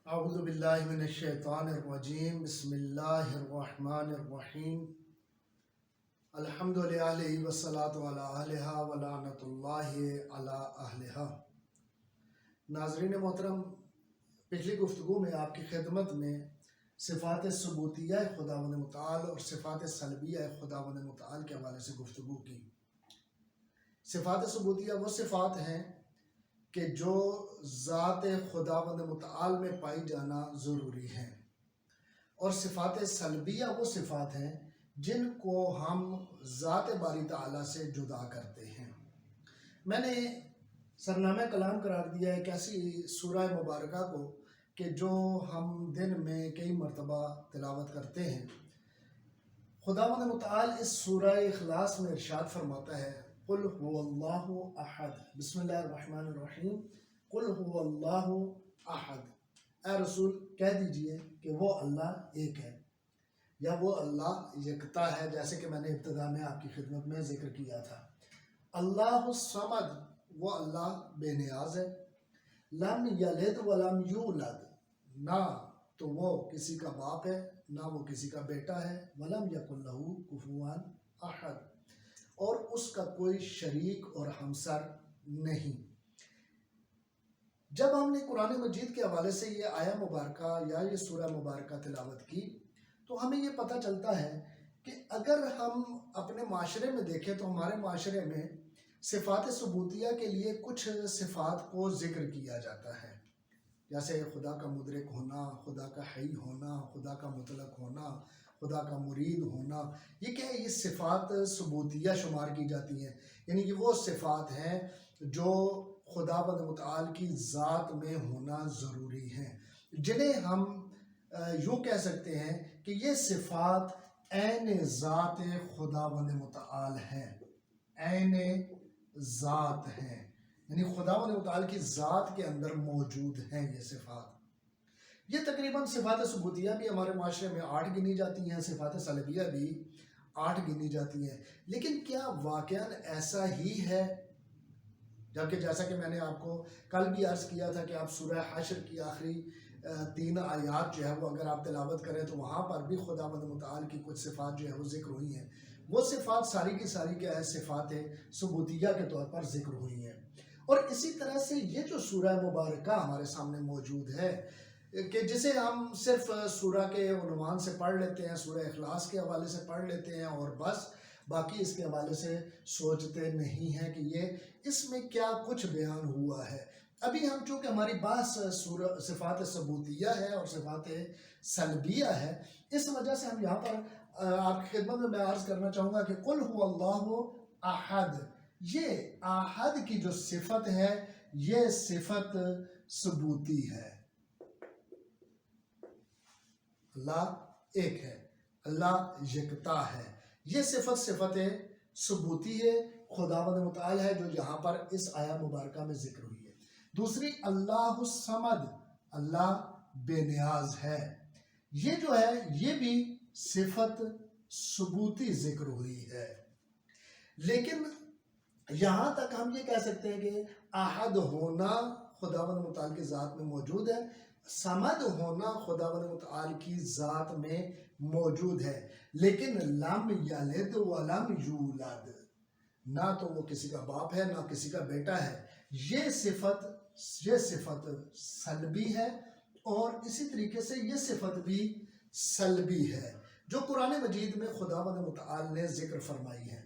اعوذ باللہ من الشیطان الرجیم بسم اللہ الرحمن الرحیم الحمد للہ والصلاة علی اہلہا ولعنۃ اللہ علی اہلہا۔ ناظرین محترم، پچھلی گفتگو میں آپ کی خدمت میں صفات ثبوتیہ خداوند متعال اور صفات سلبیہ خداوند متعال کے حوالے سے گفتگو کی۔ صفات ثبوتیہ وہ صفات ہیں کہ جو ذات خداوند متعال میں پائی جانا ضروری ہے، اور صفات سلبیہ وہ صفات ہیں جن کو ہم ذات باری تعالیٰ سے جدا کرتے ہیں۔ میں نے سرنامہ کلام قرار دیا ایک ایسی سورہ مبارکہ کو کہ جو ہم دن میں کئی مرتبہ تلاوت کرتے ہیں۔ خداوند متعال اس سورہ اخلاص میں ارشاد فرماتا ہے، قل هو اللہ احد، بسم اللہ الرحمن الرحیم، قل هو اللہ احد۔ اے رسول کہہ دیجئے کہ وہ اللہ ایک ہے، یا وہ اللہ یکتا ہے، جیسے کہ میں نے ابتدا میں آپ کی خدمت میں ذکر کیا تھا۔ اللہ الصمد، وہ اللہ بے نیاز ہے۔ لم یلد ولم یولد، نہ تو وہ کسی کا باپ ہے نہ وہ کسی کا بیٹا ہے۔ ولم یکن لہ کفوا احد، اور اس کا کوئی شریک اور ہمسر نہیں۔ جب ہم نے قرآن مجید کے حوالے سے یہ آیہ مبارکہ یا یہ سورہ مبارکہ تلاوت کی تو ہمیں یہ پتہ چلتا ہے کہ اگر ہم اپنے معاشرے میں دیکھیں تو ہمارے معاشرے میں صفات ثبوتیہ کے لیے کچھ صفات کو ذکر کیا جاتا ہے، جیسے خدا کا مدرک ہونا، خدا کا حی ہونا، خدا کا مطلق ہونا، خدا کا مرید ہونا۔ یہ کیا ہے؟ یہ صفات ثبوتیہ شمار کی جاتی ہیں، یعنی کہ وہ صفات ہیں جو خداوند متعال کی ذات میں ہونا ضروری ہیں، جنہیں ہم یوں کہہ سکتے ہیں کہ یہ صفات عین ذات خداوند متعال ہیں، عین ذات ہیں، یعنی خداوند متعال کی ذات کے اندر موجود ہیں یہ صفات۔ یہ تقریباً صفات ثبوتیہ بھی ہمارے معاشرے میں 8 گنی جاتی ہیں، صفات سلبیہ بھی 8 گنی جاتی ہیں، لیکن کیا واقعاً ایسا ہی ہے؟ جبکہ جیسا کہ میں نے آپ کو کل بھی عرض کیا تھا کہ آپ سورہ حشر کی آخری 3 آیات جو ہے وہ اگر آپ تلاوت کریں تو وہاں پر بھی خداوند متعال کی کچھ صفات جو ہے وہ ذکر ہوئی ہیں۔ وہ صفات ساری کی ساری کیا ہے؟ صفات ثبوتیہ کے طور پر ذکر ہوئی ہیں۔ اور اسی طرح سے یہ جو سورہ مبارکہ ہمارے سامنے موجود ہے کہ جسے ہم صرف سورہ کے عنوان سے پڑھ لیتے ہیں، سورہ اخلاص کے حوالے سے پڑھ لیتے ہیں اور بس باقی اس کے حوالے سے سوچتے نہیں ہیں کہ یہ اس میں کیا کچھ بیان ہوا ہے۔ ابھی ہم چونکہ ہماری بحث صفات ثبوتیہ ہے اور صفات سلبیہ ہے، اس وجہ سے ہم یہاں پر آپ کی خدمت میں عرض کرنا چاہوں گا کہ قل هو اللہ احد، یہ احد کی جو صفت ہے یہ صفت ثبوتی ہے۔ اللہ ایک ہے، اللہ یکتا ہے، یہ صفت ثبوتی ہے، خداوند متعال ہے جو یہاں پر اس آیہ مبارکہ میں ذکر ہوئی ہے۔ دوسری اللہ الصمد، اللہ بے نیاز ہے، یہ جو ہے یہ بھی صفت ثبوتی ذکر ہوئی ہے۔ لیکن یہاں تک ہم یہ کہہ سکتے ہیں کہ احد ہونا خداوند متعال کی ذات میں موجود ہے، صمد ہونا خداوند متعال کی ذات میں موجود ہے، لیکن لم یلد ولم یولد، نہ تو وہ کسی کا باپ ہے نہ کسی کا بیٹا ہے۔ یہ صفت سلبی ہے، اور اسی طریقے سے یہ صفت بھی سلبی ہے جو قرآن مجید میں خداوند متعال نے ذکر فرمائی ہے۔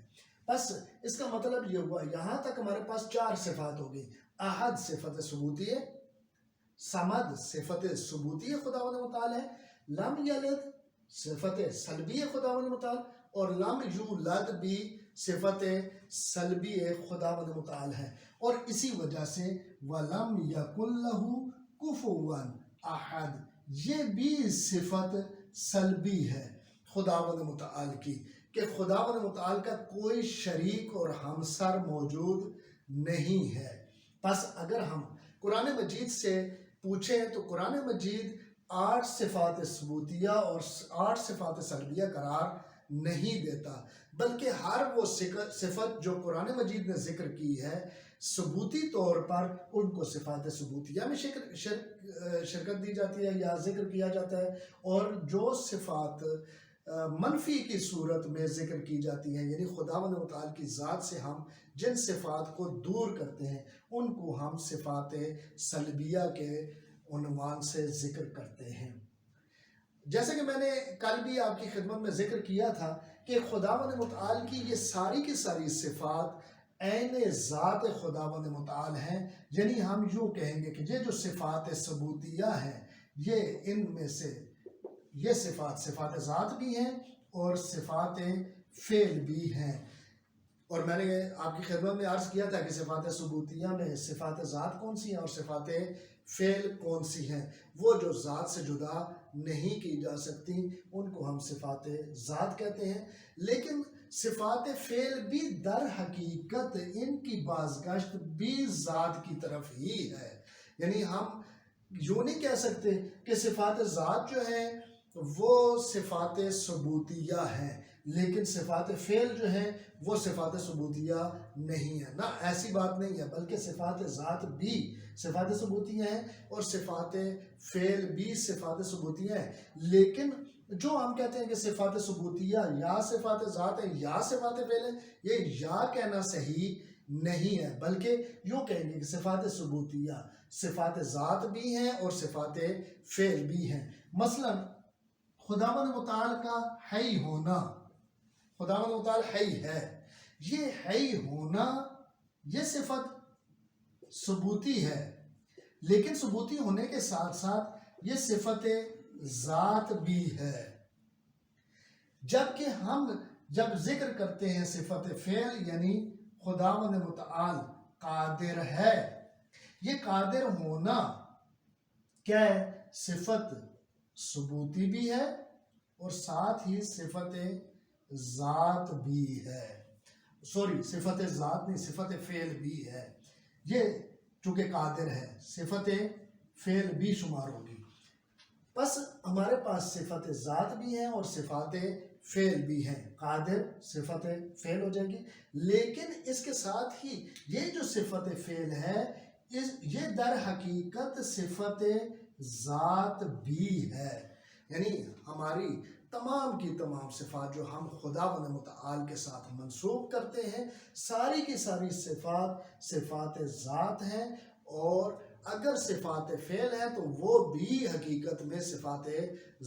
بس اس کا مطلب یہ ہوا یہاں تک ہمارے پاس 4 صفات ہو گئی۔ احد صفت ثبوتی ہے، صمد صفت ثبوتی خداوند متعال ہے، لم یلد صفت سلبی خداوند متعال، اور لم یولد بھی صفت سلبی خداوند متعال ہے۔ اور اسی وجہ سے وَلَمْ يَكُنْ لَهُ كُفُوًا أَحَدٌ، یہ بھی صفت سلبی ہے خداوند متعال کی، کہ خداوند متعال کا کوئی شریک اور ہمسر موجود نہیں ہے۔ پس اگر ہم قرآن مجید سے پوچھیں تو قرآن مجید 8 صفات ثبوتیہ اور 8 صفات سلبیہ قرار نہیں دیتا، بلکہ ہر وہ صفت جو قرآن مجید نے ذکر کی ہے ثبوتی طور پر ان کو صفات ثبوتیہ میں شرکت دی جاتی ہے یا ذکر کیا جاتا ہے، اور جو صفات منفی کی صورت میں ذکر کی جاتی ہیں، یعنی خداوند متعال کی ذات سے ہم جن صفات کو دور کرتے ہیں ان کو ہم صفات سلبیہ کے عنوان سے ذکر کرتے ہیں۔ جیسے کہ میں نے کل بھی آپ کی خدمت میں ذکر کیا تھا کہ خداوند متعال کی یہ ساری کی ساری صفات عین ذات خداوند متعال ہیں، یعنی ہم یوں کہیں گے کہ یہ جو صفات ثبوتیہ ہیں یہ ان میں سے یہ صفات ذات بھی ہیں اور صفات فعل بھی ہیں۔ اور میں نے آپ کی خدمت میں عرض کیا تھا کہ صفات ثبوتیہ میں صفات ذات کون سی ہیں اور صفات فعل کون سی ہیں۔ وہ جو ذات سے جدا نہیں کی جا سکتی ان کو ہم صفات ذات کہتے ہیں، لیکن صفات فعل بھی در حقیقت ان کی بازگشت بھی ذات کی طرف ہی ہے۔ یعنی ہم یوں نہیں کہہ سکتے کہ صفات ذات جو ہیں وہ صفات ثبوتیہ ہیں لیکن صفات فعل جو ہیں وہ صفات ثبوتیہ نہیں ہیں، نہ ایسی بات نہیں ہے، بلکہ صفات ذات بھی صفات ثبوتیہ ہیں اور صفات فعل بھی صفات ثبوتیہ ہیں۔ لیکن جو ہم کہتے ہیں کہ صفات ثبوتیہ یا صفات ذات ہیں یا صفات فعل ہیں، یہ یا کہنا صحیح نہیں ہے، بلکہ یوں کہیں گے کہ صفات ثبوتیہ صفات ذات بھی ہیں اور صفات فعل بھی ہیں۔ مثلا خداوند متعال کا حی ہونا، خداوند متعال حی ہے، یہ حی ہونا یہ صفت ثبوتی ہے، لیکن ثبوتی ہونے کے ساتھ ساتھ یہ صفت ذات بھی ہے۔ جبکہ ہم جب ذکر کرتے ہیں صفت فعل یعنی خداوند متعال قادر ہے، یہ قادر ہونا کیا ہے؟ صفت ثبوتی بھی ہے اور ساتھ ہی صفت ذات بھی ہے، صفت ذات نہیں صفت فعل بھی ہے۔ یہ چونکہ قادر ہے صفت فعل بھی شمار ہوگی، بس ہمارے پاس صفت ذات بھی ہیں اور صفات فعل بھی ہیں۔ قادر صفت فعل ہو جائے گی، لیکن اس کے ساتھ ہی یہ جو صفت فعل ہے یہ در حقیقت صفت ذات بھی ہے۔ یعنی ہماری تمام کی تمام صفات جو ہم خداوند متعال کے ساتھ منسوب کرتے ہیں ساری کی ساری صفات ذات ہیں، اور اگر صفات فعل ہے تو وہ بھی حقیقت میں صفات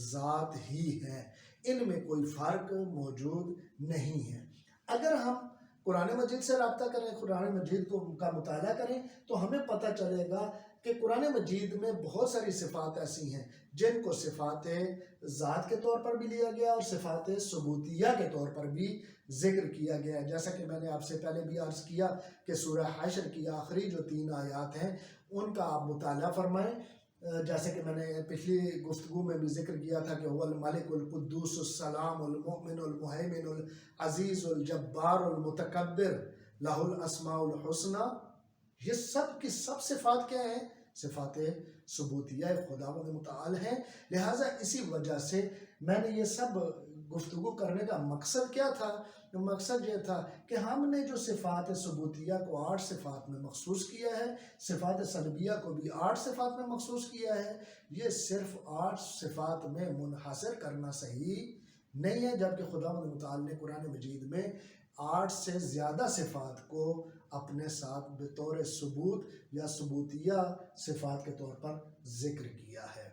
ذات ہی ہیں، ان میں کوئی فرق موجود نہیں ہے۔ اگر ہم قرآن مجید سے رابطہ کریں، قرآن مجید کا مطالعہ کریں تو ہمیں پتہ چلے گا کہ قرآن مجید میں بہت ساری صفات ایسی ہیں جن کو صفات ذات کے طور پر بھی لیا گیا اور صفات ثبوتیہ کے طور پر بھی ذکر کیا گیا ہے۔ جیسا کہ میں نے آپ سے پہلے بھی عرض کیا کہ سورہ حشر کی آخری جو 3 آیات ہیں ان کا آپ مطالعہ فرمائیں، جیسے کہ میں نے پچھلی گفتگو میں بھی ذکر کیا تھا کہ هو الملک القدوس السلام المؤمن المہیمن العزیز الجبار المتکبر لہ الاسماء الحسنی، یہ سب کی سب صفات کیا ہیں؟ صفات ثبوتیہ خداوند متعال ہیں۔ لہٰذا اسی وجہ سے میں نے یہ سب گفتگو کرنے کا مقصد کیا تھا؟ مقصد یہ تھا کہ ہم نے جو صفات ثبوتیہ کو 8 صفات میں مخصوص کیا ہے، صفات سلبیہ کو بھی 8 صفات میں مخصوص کیا ہے، یہ صرف 8 صفات میں منحصر کرنا صحیح نہیں ہے، جبکہ خداوند متعال نے قرآن مجید میں 8 سے زیادہ صفات کو اپنے ساتھ بطور ثبوت یا ثبوتیہ صفات کے طور پر ذکر کیا ہے۔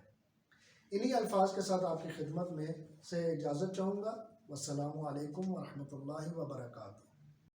انہی الفاظ کے ساتھ آپ کی خدمت میں سے اجازت چاہوں گا۔ والسلام علیکم ورحمۃ اللہ وبرکاتہ۔